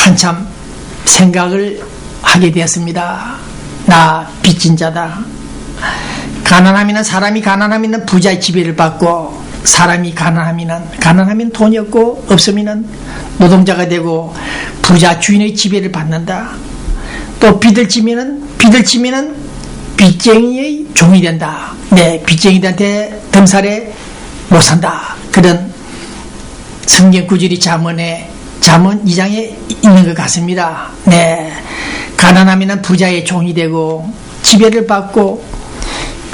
한참 생각을 하게 되었습니다. 나 빚진 자다. 가난하면 사람이 가난하면 부자의 지배를 받고, 사람이 가난하면 돈이 없고 없으면 노동자가 되고 부자 주인의 지배를 받는다. 또 빚을 지면은 빚쟁이의 종이 된다. 네, 빚쟁이들한테 덤살에 못 산다. 그런 성경 구절이 잠언 2장에 있는 것 같습니다. 네, 가난하면 부자의 종이 되고 지배를 받고,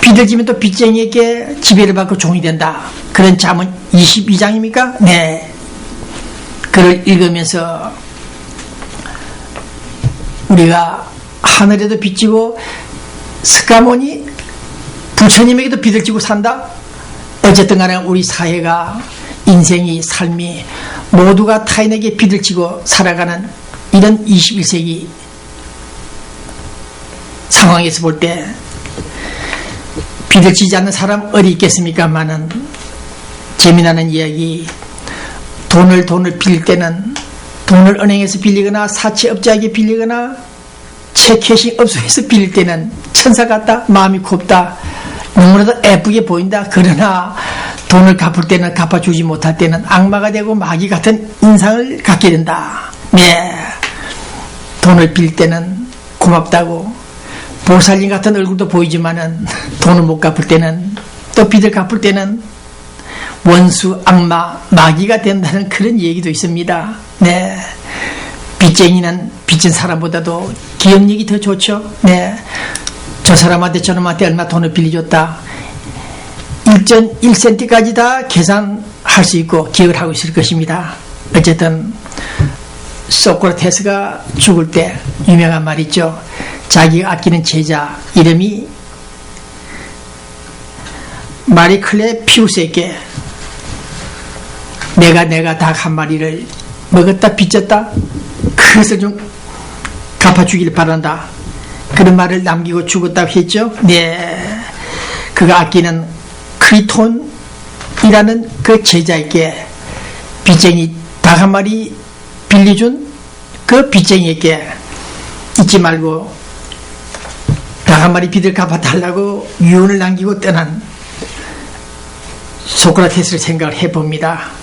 빚을 지면 또 빚쟁이에게 지배를 받고 종이 된다. 그런 잠언 22장입니까? 네. 그걸 읽으면서 우리가 하늘에도 빚지고 스카모니 부처님에게도 빚을 지고 산다. 어쨌든 간에 우리 사회가, 인생이, 삶이 모두가 타인에게 빚을 지고 살아가는 이런 21세기 상황에서 볼 때 빚을 지지 않는 사람 어디 있겠습니까마는, 재미나는 이야기, 돈을 빌릴 때는 돈을 은행에서 빌리거나 사채업자에게 빌리거나 채캐시 업소에서 빌릴 때는 천사 같다, 마음이 곱다, 너무나도 예쁘게 보인다. 그러나 돈을 갚을 때는, 갚아주지 못할 때는 악마가 되고 마귀 같은 인상을 갖게 된다. 네, 돈을 빌릴 때는 고맙다고 보살님 같은 얼굴도 보이지만은 돈을 못 갚을 때는, 또 빚을 갚을 때는 원수, 악마, 마귀가 된다는 그런 얘기도 있습니다. 네, 빚쟁이는 빚진 사람보다도 기억력이 더 좋죠. 네, 저 사람한테 저놈한테 얼마 돈을 빌려줬다, 1cm까지 다 계산할 수 있고 기억을 하고 있을 것입니다. 어쨌든 소크라테스가 죽을 때 유명한 말 있죠. 자기가 아끼는 제자 이름이 마리클레 피우스에게 내가 닭 한 마리를 먹었다 빚졌다, 그것을 좀 갚아주길 바란다, 그런 말을 남기고 죽었다고 했죠. 네, 그가 아끼는 크리톤이라는 그 제자에게 빚쟁이 닭 한 마리 빌려준 그 빚쟁이에게 잊지 말고 닭 한 마리 빚을 갚아달라고 유언을 남기고 떠난 소크라테스를 생각을 해봅니다.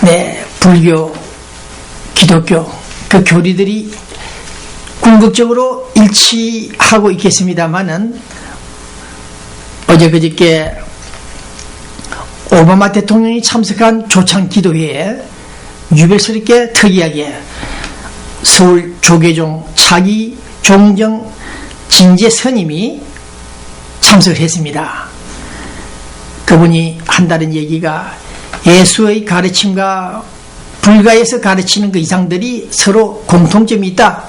네, 불교, 기독교 그 교리들이 궁극적으로 일치하고 있겠습니다만은, 어제 그저께 오바마 대통령이 참석한 조창 기도회에 유별스럽게 특이하게 서울 조계종 차기 종정 진제 스님이 참석을 했습니다. 그분이 한다는 얘기가 예수의 가르침과 불가에서 가르치는 그 이상들이 서로 공통점이 있다,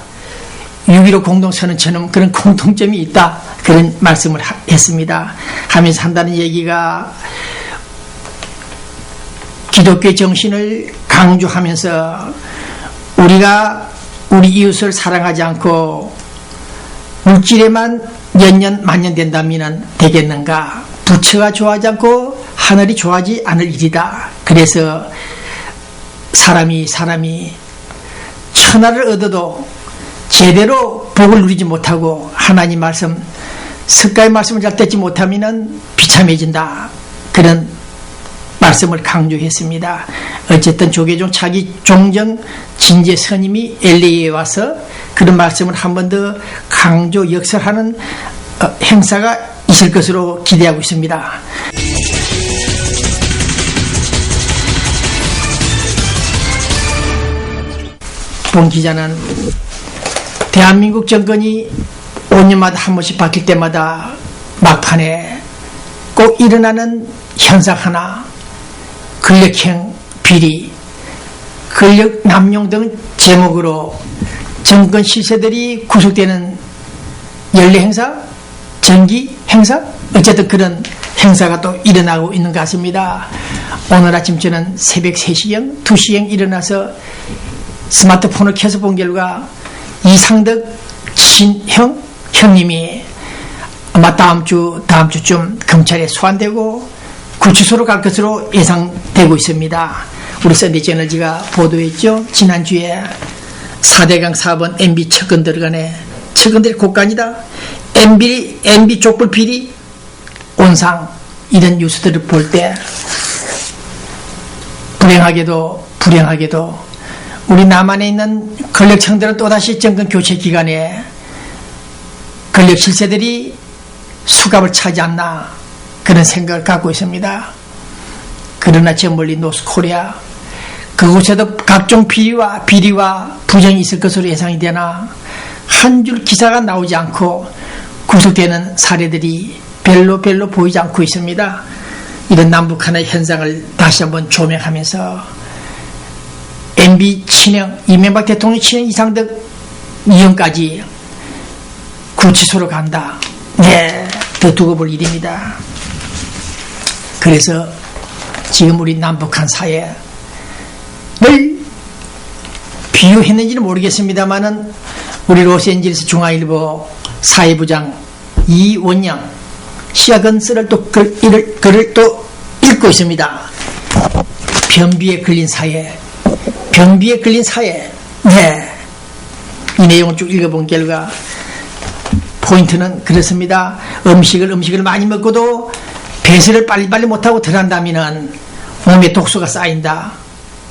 6.15 공동선언처럼 그런 공통점이 있다, 그런 말씀을 했습니다. 하면서 한다는 얘기가 기독교의 정신을 강조하면서 우리가 우리 이웃을 사랑하지 않고 물질에만 년년 만년된다면 되겠는가? 부처가 좋아하지 않고 하늘이 좋아하지 않을 일이다. 그래서 사람이 천하를 얻어도 제대로 복을 누리지 못하고 하나님 말씀, 석가의 말씀을 잘 듣지 못하면 비참해진다, 그런 말씀을 강조했습니다. 어쨌든 조계종 차기 종정 진제 스님이 LA에 와서 그런 말씀을 한 번 더 강조 역설하는 행사가 있을 것으로 기대하고 있습니다. 본 기자는 대한민국 정권이 5년마다 한 번씩 바뀔 때마다 막판에 꼭 일어나는 현상 하나, 권력형 비리, 권력 남용 등 제목으로 정권 실세들이 구속되는 연례 행사, 정기 행사, 어쨌든 그런 행사가 또 일어나고 있는 것 같습니다. 오늘 아침 저는 새벽 3시경, 2시경 일어나서 스마트폰을 켜서 본 결과 이상덕 형님이 아마 다음 주쯤 검찰에 소환되고 구치소로 갈 것으로 예상되고 있습니다. 우리 썬데이저널지가 보도했죠. 지난주에 4대강 사업은 MB 측근 들어가네. 측근들이 곳간이다. MB 족불 비리 온상 이런 뉴스들을 볼 때 불행하게도 우리 남한에 있는 권력층들은 또다시 정권 교체 기간에 권력 실세들이 수갑을 차지 않나 그런 생각을 갖고 있습니다. 그러나 저 멀리 노스코리아 그곳에도 각종 비리와 부정이 있을 것으로 예상이 되나 한 줄 기사가 나오지 않고 구속되는 사례들이 별로 보이지 않고 있습니다. 이런 남북한의 현상을 다시 한번 조명하면서 MB 친형, 이명박 대통령 친형 이상득 이형까지 구치소로 간다. 네, 더 두고 볼 일입니다. 그래서 지금 우리 남북한 사회를 비유했는지는 모르겠습니다만은 우리 로스앤젤레스 중앙일보 사회부장 이원영 시아건스를 또 글을 또 읽고 있습니다. 변비에 걸린 사회. 네. 이 내용을 쭉 읽어본 결과 포인트는 그렇습니다. 음식을 많이 먹고도 배설을 빨리빨리 못하고 들어간다면 몸에 독소가 쌓인다.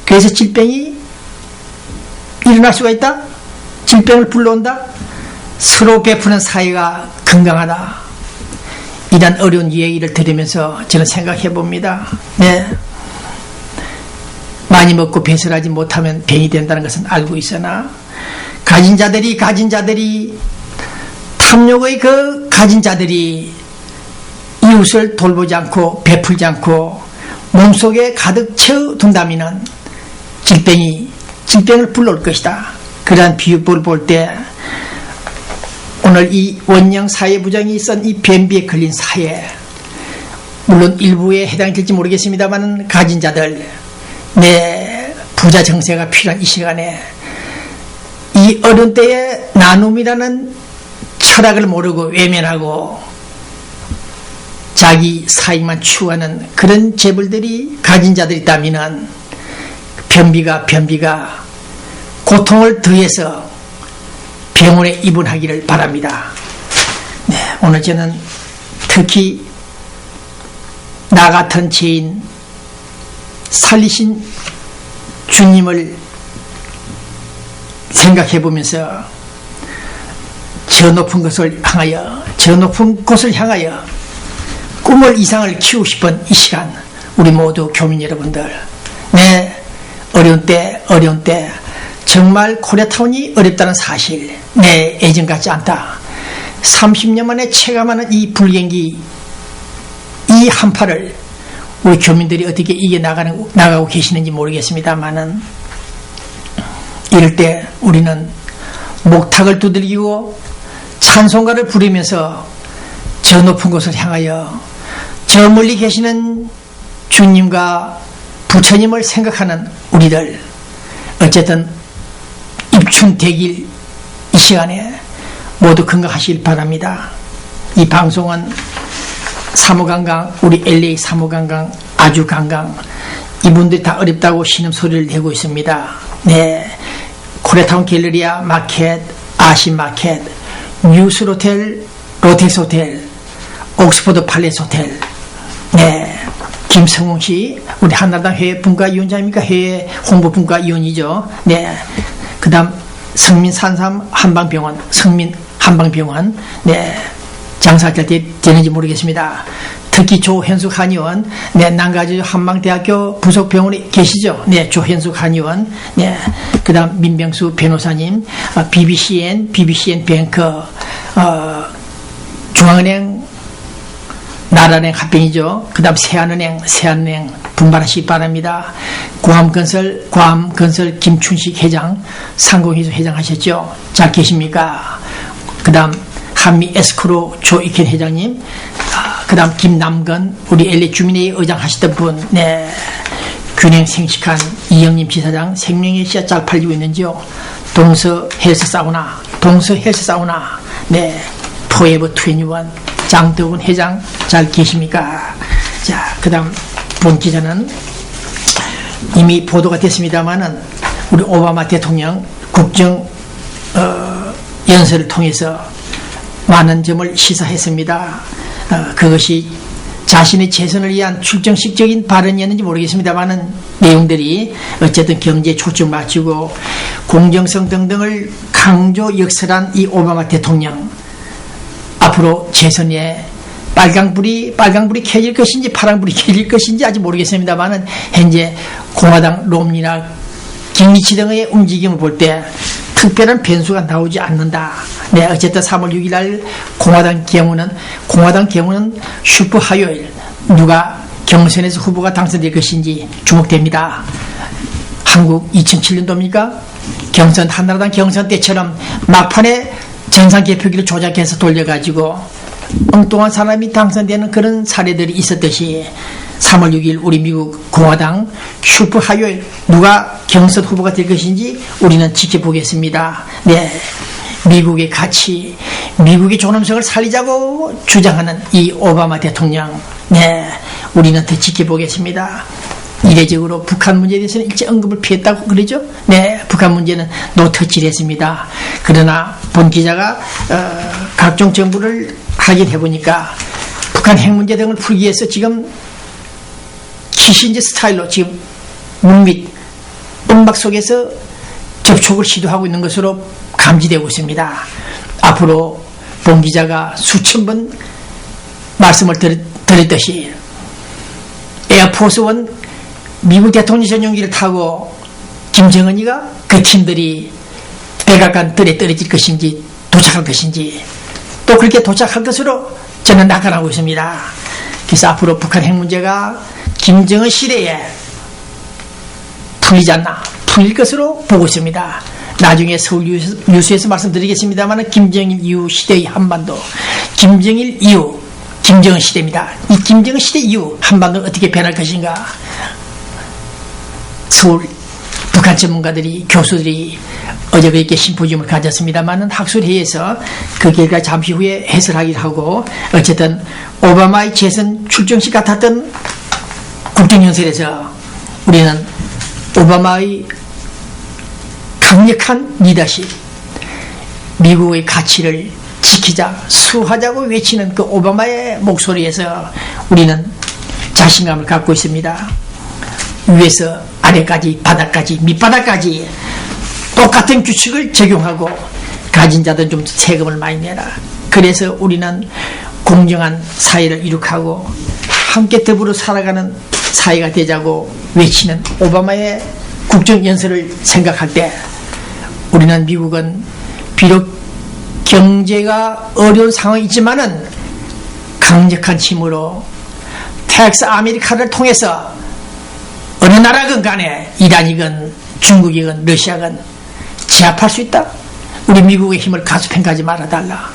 그래서 질병이 일어날 수가 있다. 질병을 불러온다. 서로 베푸는 사회가 건강하다. 이런 어려운 이야기를 들으면서 저는 생각해 봅니다. 네. 많이 먹고 배설하지 못하면 병이 된다는 것은 알고 있으나 가진 자들이 탐욕의 그 가진 자들이 이웃을 돌보지 않고 베풀지 않고 몸속에 가득 채워둔다면 질병을 불러올 것이다. 그러한 비유법을 볼 때 오늘 이 원영 사회부장이 쓴 이 변비에 걸린 사회, 물론 일부에 해당이 될지 모르겠습니다만 가진 자들, 내 부자 정세가 필요한 이 시간에 이 어려운 때에 나눔이라는 철학을 모르고 외면하고 자기 사익만 추구하는 그런 재벌들이 가진 자들이 있다면 변비가 고통을 더해서 병원에 입원하기를 바랍니다. 네, 오늘 저는 특히 나 같은 죄인 살리신 주님을 생각해 보면서 저 높은 곳을 향하여 꿈을 이상을 키우고 싶은 이 시간, 우리 모두 교민 여러분들, 네, 어려운 때 정말 코리아타운이 어렵다는 사실, 네, 예전 같지 않다. 30년 만에 체감하는 이 불경기, 이 한파를 우리 교민들이 어떻게 나가고 계시는지 모르겠습니다만은 이럴 때 우리는 목탁을 두들기고 찬송가를 부르면서 저 높은 곳을 향하여 저 멀리 계시는 주님과 부처님을 생각하는 우리들, 어쨌든 입춘대길 이 시간에 모두 건강하시길 바랍니다. 이 방송은 사무관광, 우리 LA 사무관광 아주 관광, 이분들이 다 어렵다고 신음소리를 내고 있습니다. 네, 코리아타운 갤러리아 마켓, 아시마켓, 뉴스호텔, 로텍스 호텔, 옥스퍼드 팔레스 호텔, 네, 김성웅씨, 우리 한나라당 회분과위원장입니까? 회의 홍보분과위원이죠. 네, 그 다음 성민 산삼 한방병원, 네, 장사할 때 되는지 모르겠습니다. 특히 조현숙 한의원, 네, 난가주 한방대학교 부속병원에 계시죠? 네, 조현숙 한의원, 네, 그 다음 민병수 변호사님, BBCN 뱅크, 중앙은행, 나라은행 합병이죠. 그 다음 세안은행 분발하시기 바랍니다. 구암건설 김춘식 회장, 상공회주 회장 하셨죠? 잘 계십니까? 그 다음 한미 에스크로 조익현 회장님, 그 다음 김남건, 우리 LA 주민회의 의장 하시던 분, 네, 균형 생식한 이영림 지사장, 생명의 씨앗 잘 팔리고 있는지요? 동서 헬스 사우나, 네, 포에버 21, 장덕훈 회장 잘 계십니까? 자, 그 다음 본 기자는 이미 보도가 됐습니다만은 우리 오바마 대통령 국정 연설을 통해서 많은 점을 시사했습니다. 그것이 자신의 재선을 위한 출정식적인 발언이었는지 모르겠습니다만은 내용들이 어쨌든 경제에 초점 맞추고 공정성 등등을 강조 역설한 이 오바마 대통령, 앞으로 재선에 빨강불이 켜질 것인지 파랑불이 켜질 것인지 아직 모르겠습니다만은 현재 공화당 롬니나 김미치 등의 움직임을 볼 때 특별한 변수가 나오지 않는다. 네, 어쨌든 3월 6일 날 공화당 경우는 슈퍼 화요일 누가 경선에서 후보가 당선될 것인지 주목됩니다. 한국 2007년도입니까? 한나라당 경선 때처럼 막판에 전산 개표기를 조작해서 돌려가지고 엉뚱한 사람이 당선되는 그런 사례들이 있었듯이 3월 6일 우리 미국 공화당 슈퍼 화요일 누가 경선 후보가 될 것인지 우리는 지켜보겠습니다. 네, 미국의 가치, 미국의 존엄성을 살리자고 주장하는 이 오바마 대통령, 네, 우리는 더 지켜보겠습니다. 이례적으로 북한 문제에 대해서는 일제 언급을 피했다고 그러죠. 네, 북한 문제는 노터치를 했습니다. 그러나 본 기자가 각종 정보를 확인해보니까 북한 핵 문제 등을 풀기 위해서 지금 키신저 스타일로 지금 물밑 음악 속에서 접촉을 시도하고 있는 것으로 감지되고 있습니다. 앞으로 본 기자가 수천 번 말씀을 드렸듯이 에어포스1 미국 대통령 전용기를 타고 김정은이가 그 팀들이 백악관 뜰에 떨어질 것인지 도착할 것인지 또 그렇게 도착할 것으로 저는 낙관하고 있습니다. 그래서 앞으로 북한 핵 문제가 김정은 시대에 풀릴 것으로 보고 있습니다. 나중에 서울 뉴스에서 말씀드리겠습니다만 김정일 이후 시대의 한반도, 김정일 이후 김정은 시대입니다. 이 김정은 시대 이후 한반도는 어떻게 변할 것인가. 서울 북한 전문가들이, 교수들이 어제 그렇게 심포지움을 가졌습니다만은 학술회의에서 그 결과 잠시 후에 해설하기를 하고, 어쨌든 오바마의 재선 출정식 같았던 국정연설에서 우리는 오바마의 강력한 리더십, 미국의 가치를 지키자, 수호하자고 외치는 그 오바마의 목소리에서 우리는 자신감을 갖고 있습니다. 위에서 아래까지, 바닥까지, 밑바닥까지 똑같은 규칙을 적용하고 가진 자들은 좀 세금을 많이 내라. 그래서 우리는 공정한 사회를 이룩하고 함께 더불어 살아가는 사회가 되자고 외치는 오바마의 국정연설을 생각할 때 우리는 미국은 비록 경제가 어려운 상황이 있지만은 강력한 힘으로 텍스 아메리카를 통해서 어느 나라건 간에 이란이건 중국이건 러시아건 제압할 수 있다. 우리 미국의 힘을 가수평가하지 말아달라.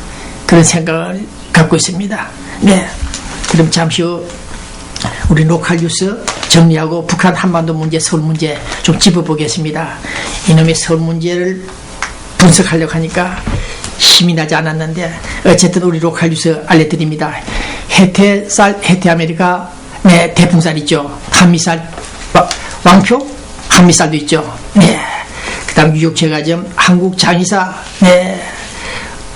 그런 생각을 갖고 있습니다. 네, 그럼 잠시 후 우리 로컬 뉴스 정리하고 북한 한반도 문제, 서울 문제 좀 짚어보겠습니다. 이놈의 서울 문제를 분석하려고 하니까 힘이 나지 않았는데 어쨌든 우리 로컬 뉴스 알려드립니다. 해태쌀, 해태아메리카, 네, 대풍쌀 있죠. 한미쌀, 왕표, 한미쌀도 있죠. 네. 그 다음 유족제과점, 한국장의사, 네,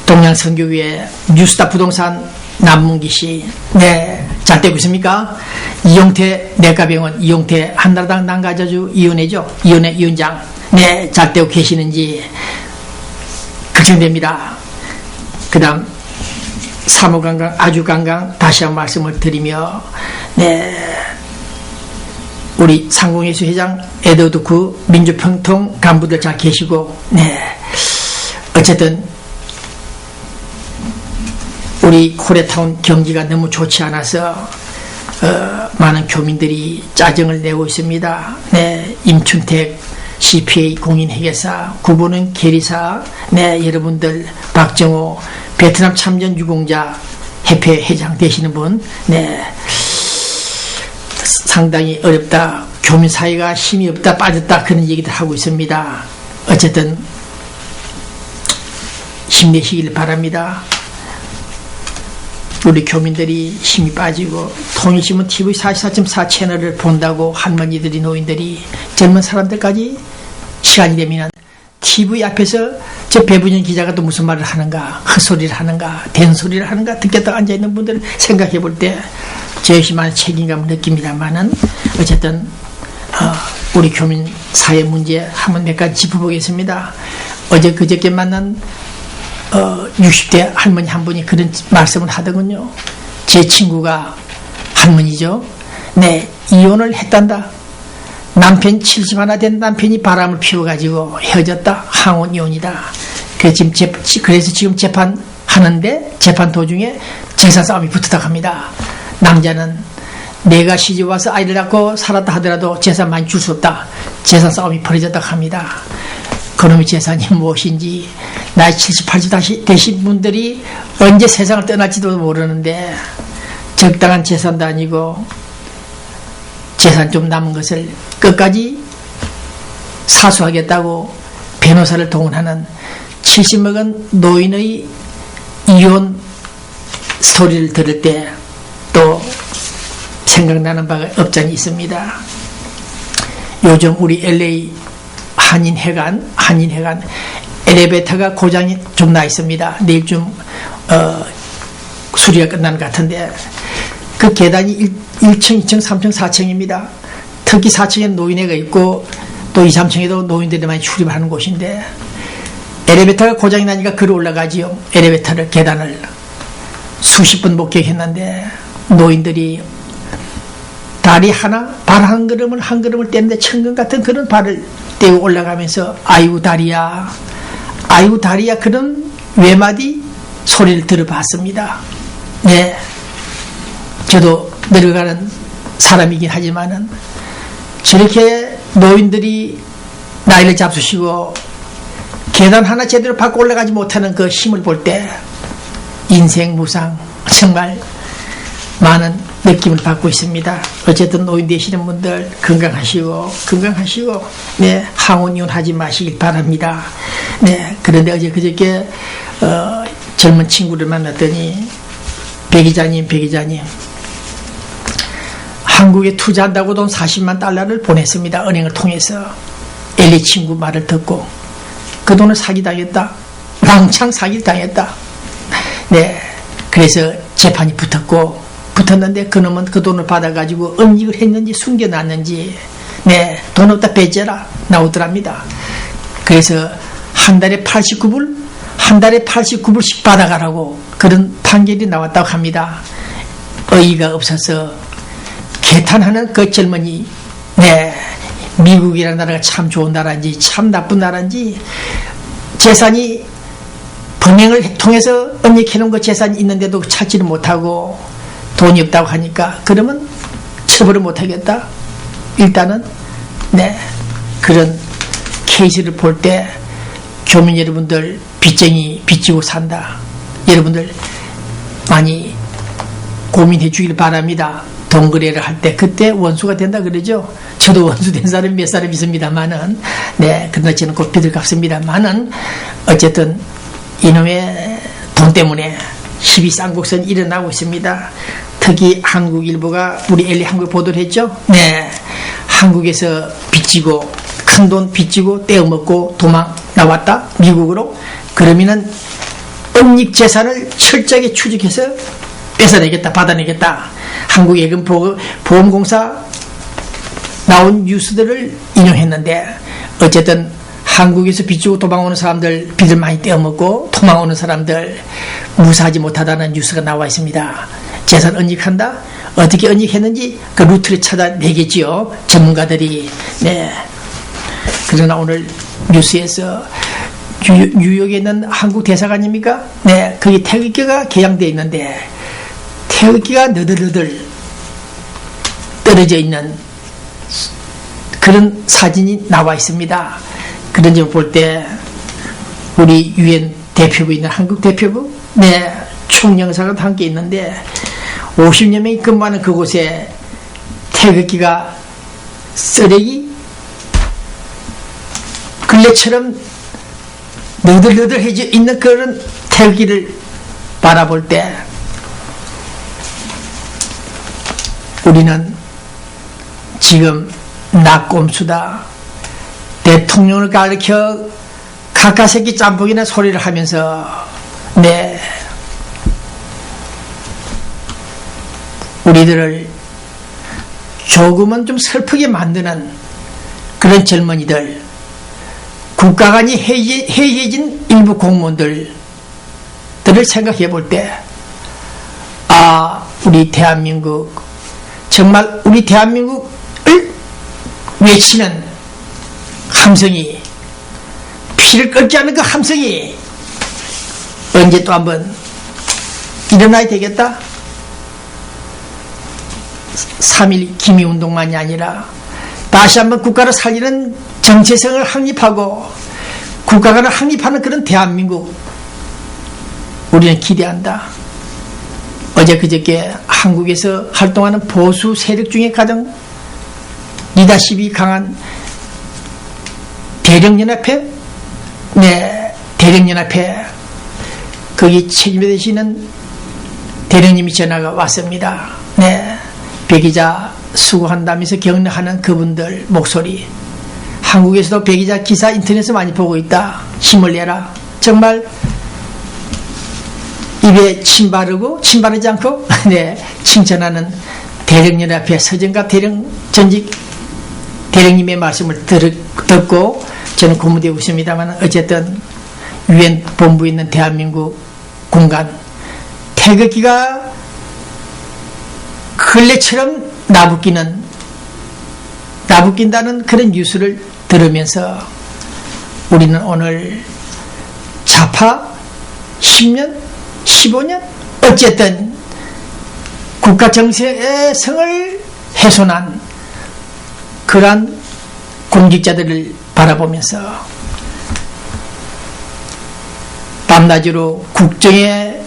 동양선교회, 뉴스타 부동산, 남문기씨, 네, 잘 되고 있습니까? 이용태 내과병원, 이용태 한나라당 난가자주 위원회죠. 위원회 위원장, 네, 잘 되고 계시는지 걱정됩니다. 그 다음 사무관광, 아주관광 다시 한번 말씀을 드리며, 네, 우리 상공예수 회장 에드워드 구 민주평통 간부들 잘 계시고, 네, 어쨌든 우리 코리아타운 경기가 너무 좋지 않아서 많은 교민들이 짜증을 내고 있습니다. 네, 임춘택 CPA 공인회계사, 구보는 계리사, 네, 여러분들 박정호 베트남 참전 유공자 협회 회장 되시는 분, 네, 상당히 어렵다. 교민 사회가 힘이 없다, 빠졌다, 그런 얘기들 하고 있습니다. 어쨌든 힘내시길 바랍니다. 우리 교민들이 힘이 빠지고 통일신문 TV 44.4 채널을 본다고 할머니들이, 노인들이, 젊은 사람들까지 시간이 되면 TV 앞에서 저 배부진 기자가 또 무슨 말을 하는가, 헛소리를 하는가, 된소리를 하는가 듣겠다 앉아있는 분들을 생각해 볼 때 저 역시 많은 책임감을 느낍니다만은 어쨌든 우리 교민 사회 문제 한번 몇 가지 짚어보겠습니다. 어제 그저께 만난 60대 할머니 한 분이 그런 말씀을 하더군요. 제 친구가 할머니죠. 네, 이혼을 했단다. 남편 70 된 남편이 바람을 피워가지고 헤어졌다. 항원 이혼이다. 그래서 지금 재판하는데 재판 도중에 재산 싸움이 붙었다 합니다. 남자는 내가 시집 와서 아이를 낳고 살았다 하더라도 재산 많이 줄 수 없다. 재산 싸움이 벌어졌다 합니다. 그놈의 재산이 무엇인지 나이 70, 80 되신 분들이 언제 세상을 떠날지도 모르는데 적당한 재산도 아니고 재산 좀 남은 것을 끝까지 사수하겠다고 변호사를 동원하는 70 먹은 노인의 이혼 스토리를 들을 때 또 생각나는 바가 없잖니 있습니다. 요즘 우리 LA 한인회관 엘리베이터가 고장이 좀 나 있습니다. 내일쯤 수리가 끝나는 것 같은데 그 계단이 1층, 2층, 3층, 4층입니다. 특히 4층에 노인회가 있고 또 2, 3층에도 노인들이 많이 출입하는 곳인데 엘리베이터가 고장이 나니까 걸어 올라가지요. 엘리베이터를 계단을 수십 번 목격했는데 노인들이 다리 하나, 발 한 걸음을 떼는데 천근 같은 그런 발을 떼고 올라가면서 아이고 다리야 그런 외마디 소리를 들어봤습니다. 네, 저도 늙어가는 사람이긴 하지만은 저렇게 노인들이 나이를 잡수시고 계단 하나 제대로 밟고 올라가지 못하는 그 힘을 볼 때 인생 무상 정말 많은 느낌을 받고 있습니다. 어쨌든 노인 되시는 분들 건강하시고 네, 항원 이혼하지 마시길 바랍니다. 네, 그런데 어제 그저께 젊은 친구를 만났더니 배 기자님 한국에 투자한다고 돈 40만 달러를 보냈습니다. 은행을 통해서. 엘리 친구 말을 듣고 그 돈을 사기당했다. 왕창 사기당했다. 네, 그래서 재판이 붙었는데 그놈은 그 돈을 받아가지고 은닉을 했는지 숨겨놨는지 네, 돈 없다 배째라 나오더랍니다. 그래서 한 달에 89불씩 받아가라고 그런 판결이 나왔다고 합니다. 어이가 없어서 개탄하는 그 젊은이 네, 미국이라는 나라가 참 좋은 나라인지 참 나쁜 나라인지 재산이 범행을 통해서 은닉해놓은 그 재산이 있는데도 찾지를 못하고 돈이 없다고 하니까 그러면 처벌을 못하겠다. 일단은 네, 그런 케이스를 볼 때 교민 여러분들 빚쟁이 빚지고 산다. 여러분들 많이 고민해 주길 바랍니다. 돈 거래를 할 때 그때 원수가 된다 그러죠. 저도 원수 된 사람이 몇 사람 있습니다만은 네, 그러나 저는 곧 빚을 갚습니다만은 어쨌든 이놈의 돈 때문에 희비 쌍곡선이 일어나고 있습니다. 특히 한국일보가 우리 엘리 한국 보도를 했죠. 네, 한국에서 빚지고 큰 돈 빚지고 떼어먹고 도망 나왔다 미국으로. 그러면은 은닉 재산을 철저하게 추적해서 뺏어내겠다, 받아내겠다. 한국예금보험공사 나온 뉴스들을 인용했는데 어쨌든 한국에서 빚지고 도망오는 사람들 빚을 많이 떼어먹고 도망오는 사람들 무사하지 못하다는 뉴스가 나와 있습니다. 재산 은닉한다? 어떻게 은닉했는지 그 루트를 찾아내겠지요. 전문가들이. 네. 그러나 오늘 뉴스에서 뉴욕에 있는 한국 대사관입니까? 네. 거기 태극기가 개양되어 있는데 태극기가 너덜너덜 떨어져 있는 그런 사진이 나와 있습니다. 그런 점을 볼 때 우리 유엔 대표부 있는 한국 대표부 네, 총영사관도 함께 있는데 50여 명이 근무하는 그곳에 태극기가 쓰레기 걸레처럼 너덜너덜해져 있는 그런 태극기를 바라볼 때 우리는 지금 낙곰수다 대통령을 가리켜 카카새끼 짬뽕이나 소리를 하면서 네 우리들을 조금은 좀 슬프게 만드는 그런 젊은이들, 국가관이 해이해진 일부 공무원들을 생각해 볼 때, 우리 대한민국, 정말 우리 대한민국을 외치는 함성이, 피를 끓지 않는 그 함성이 언제 또 한번 일어나야 되겠다? 3.1 기미운동만이 아니라 다시 한번 국가를 살리는 정체성을 확립하고 국가관을 확립하는 그런 대한민국 우리는 기대한다. 어제 그저께 한국에서 활동하는 보수 세력 중에 가장 리더십이 강한 대령연합회, 대령연합회 거기 책임져 되시는 대령님이 전화가 왔습니다. 배기자 수고한다면서 격려하는 그분들 목소리. 한국에서도 배기자 기사 인터넷에서 많이 보고 있다. 힘을 내라. 정말 입에 침 바르지 않고 칭찬하는 대령연합회 서정갑 전직 대령님의 말씀을 듣고 저는 고무되고 있습니다만, 어쨌든 유엔 본부에 있는 대한민국 공간 태극기가 걸레처럼 나부낀다는 그런 뉴스를 들으면서 우리는 오늘 좌파 10년 15년 어쨌든 국가 정체성을 훼손한 그러한 공직자들을 바라보면서 밤낮으로 국정에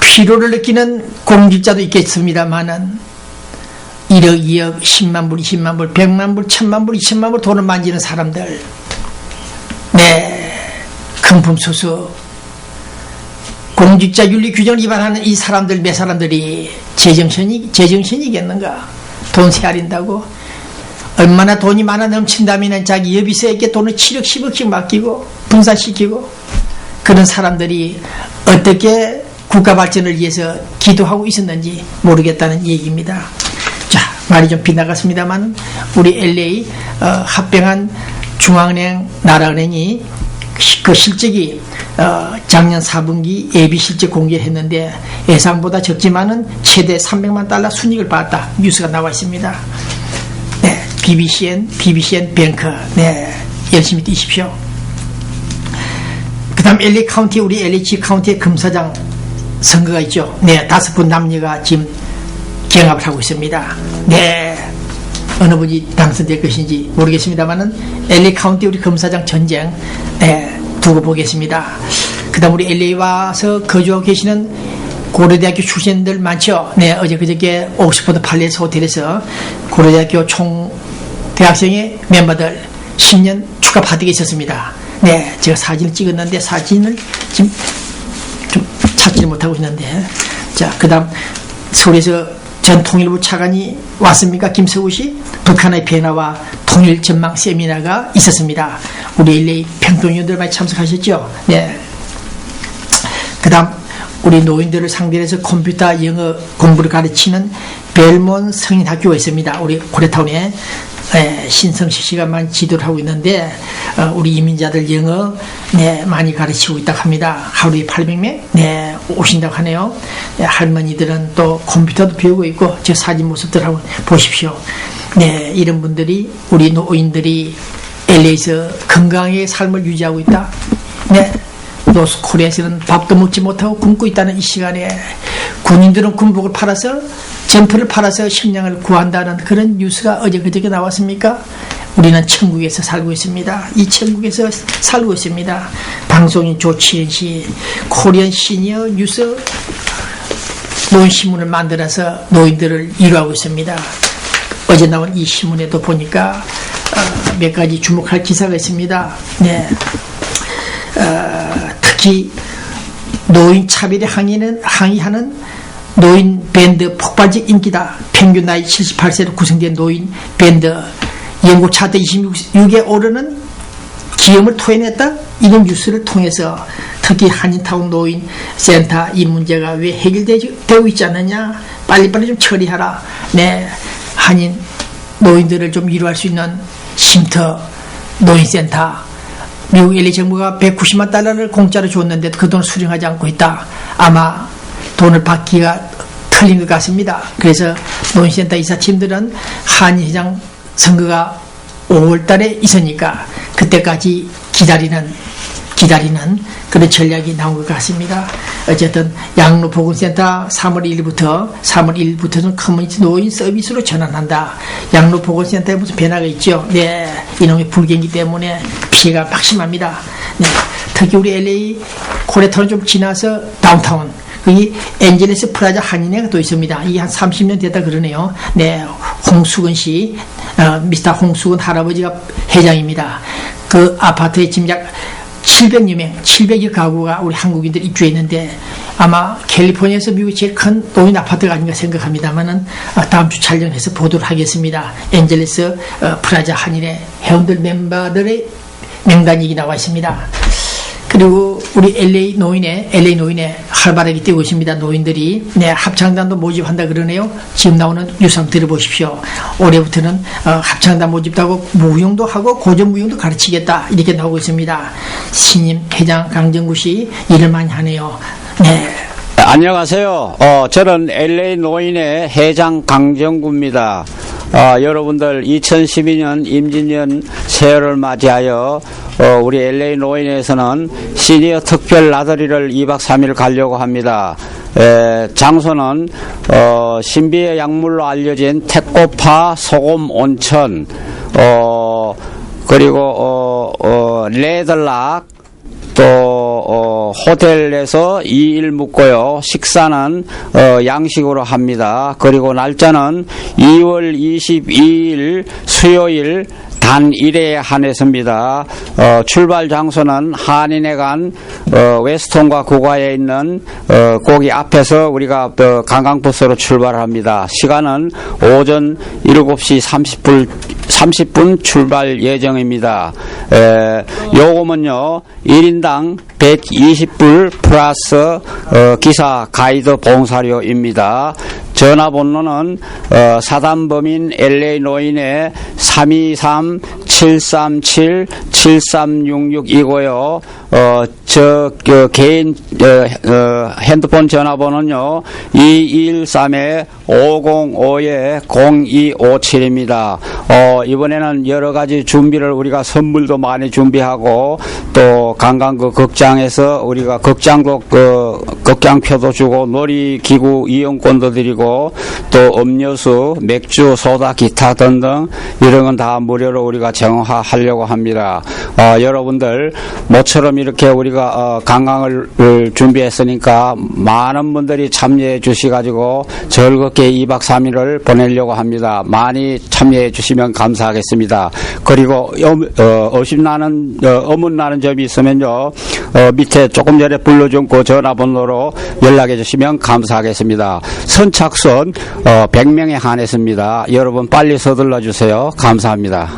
피로를 느끼는 공직자도 있겠습니다만은 1억, 2억, 10만 불, 20만 불, 100만 불, 1000만 불, 2000만 불 돈을 만지는 사람들, 금품수수 공직자 윤리 규정을 위반하는 이 사람들, 몇 사람들이 제정신이겠는가? 돈 세알인다고 얼마나 돈이 많아 넘친다면 자기 여비서에게 돈을 7억 10억씩 맡기고 분산시키고, 그런 사람들이 어떻게 국가 발전을 위해서 기도하고 있었는지 모르겠다는 얘기입니다. 자, 말이 좀 빗나갔습니다만 우리 LA 합병한 중앙은행 나라은행이 그 실적이 작년 4분기 예비 실적 공개를 했는데 예상보다 적지만은 최대 300만 달러 순이익을 받았다. 뉴스가 나와 있습니다. BBCN 뱅크. 열심히 뛰십시오. 그 다음 LA 카운티, 우리 LH 카운티의 검사장 선거가 있죠. 5분 남녀가 지금 경합을 하고 있습니다. 어느 분이 당선될 것인지 모르겠습니다만은 LA 카운티 우리 검사장 전쟁 두고 보겠습니다. 그 다음 우리 LA 와서 거주하고 계시는 고려대학교 출신들 많죠. 어제 그저께 옥스퍼드 팔레스 호텔에서 고려대학교 총 대학생의 멤버들 10년 축하 파티가 있었습니다. 제가 사진을 찍었는데 사진을 지금 좀 찾지 못하고 있는데, 자, 그 다음 서울에서 전 통일부 차관이 왔습니까? 김석우 씨? 북한의 변화와 통일 전망 세미나가 있었습니다. 우리 LA 평통위원들 많이 참석하셨죠? 그 다음 우리 노인들을 상대로 해서 컴퓨터 영어 공부를 가르치는 벨몬 성인학교가 있습니다. 우리 고려타운에 신성식 씨가 많이 지도를 하고 있는데 우리 이민자들 영어 많이 가르치고 있다고 합니다. 하루에 800명 오신다고 하네요. 할머니들은 또 컴퓨터도 배우고 있고 저 사진 모습들 한번 보십시오. 이런 분들이, 우리 노인들이 LA에서 건강하게 삶을 유지하고 있다. 노스코리아에서는 밥도 먹지 못하고 굶고 있다는 이 시간에 군인들은 군복을 팔아서, 점퍼를 팔아서 식량을 구한다는 그런 뉴스가 어제 그저께 나왔습니까? 우리는 천국에서 살고 있습니다. 이 천국에서 살고 있습니다. 방송인 조치현 씨, 코리안 시니어 뉴스 노인신문을 만들어서 노인들을 위로하고 있습니다. 어제 나온 이 신문에도 보니까 몇 가지 주목할 기사가 있습니다. 특히 노인 차별에 항의하는 노인 밴드 폭발적 인기다. 평균 나이 78세로 구성된 노인 밴드 영국 차트 26에 오르는 기염을 토해냈다? 이런 뉴스를 통해서 특히 한인타운 노인센터 이 문제가 왜 해결되고 있지 않느냐? 빨리빨리 좀 처리하라. 네, 한인 노인들을 좀 위로할 수 있는 쉼터 노인센터. 미국 LA 정부가 190만 달러를 공짜로 줬는데도 그 돈을 수령하지 않고 있다. 아마 돈을 받기가 틀린 것 같습니다. 그래서 노인센터 이사팀들은 한인회장 선거가 5월 달에 있으니까 그때까지 기다리는 그런 전략이 나온 것 같습니다. 어쨌든 양로보건센터 3월 1일부터는 커뮤니티 노인 서비스로 전환한다. 양로보건센터에 무슨 변화가 있죠? 네, 이놈의 불경기 때문에 피해가 막심합니다. 네, 특히 우리 LA 코레터는 좀 지나서 다운타운 이 엔젤레스 프라자 한인회가 또 있습니다. 이게 한 30년 됐다 그러네요. 네, 홍수근 씨, 미스터 홍수근 할아버지가 회장입니다. 그 아파트에 지금 약 700여 가구가 우리 한국인들이 입주했는데 아마 캘리포니아에서 미국의 제일 큰 노인 아파트가 아닌가 생각합니다만은 다음 주 촬영해서 보도를 하겠습니다. 엔젤레스 프라자 한인회 회원들 멤버들의 명단이 나와 있습니다. 그리고 우리 LA 노인회 활발하게 뛰고 있습니다. 노인들이 네, 합창단도 모집한다 그러네요. 지금 나오는 유상 들어보십시오. 올해부터는 합창단 모집도 하고 무용도 하고 고전 무용도 가르치겠다 이렇게 나오고 있습니다. 신임 회장 강정구 씨 일을 많이 하네요. 네. 안녕하세요. 저는 LA 노인회 회장 강정구입니다. 여러분들 2012년 임진년 새해를 맞이하여 우리 LA 노인회에서는 시니어 특별 나들이를 2박 3일 가려고 합니다. 장소는 신비의 약물로 알려진 태코파 소금 온천, 그리고 레들락, 또 호텔에서 2일 묵고요. 식사는 양식으로 합니다. 그리고 날짜는 2월 22일 수요일 단 1회에 한해서입니다. 출발 장소는 한인회관 웨스턴과 구가에 있는 거기 앞에서 우리가 관광버스로 출발합니다. 시간은 오전 7시 30분 출발 예정입니다. 요금은요 1인당 120불 플러스 기사 가이드 봉사료입니다. 전화번호는 사단법인 LA 노인회 323-737-7366이고요. 개인 핸드폰 전화번호는요 2213-505-0257입니다. 이번에는 여러 가지 준비를 우리가 선물도 많이 준비하고 또 관광그 극장에서 우리가 극장도 극장표도 주고 놀이기구 이용권도 드리고 또 음료수, 맥주, 소다, 기타 등등 이런 건 다 무료로 우리가 정화하려고 합니다. 여러분들 모처럼 이렇게 우리가 관광을 준비했으니까 많은 분들이 참여해 주시가지고 즐겁게 2박 3일을 보내려고 합니다. 많이 참여해 주시면 감사하겠습니다. 그리고 어문나는 점이 있으면요 밑에 조금 전에 불러준 그 전화번호로 연락해 주시면 감사하겠습니다. 선착순 100명에 한했습니다. 여러분 빨리 서둘러 주세요. 감사합니다.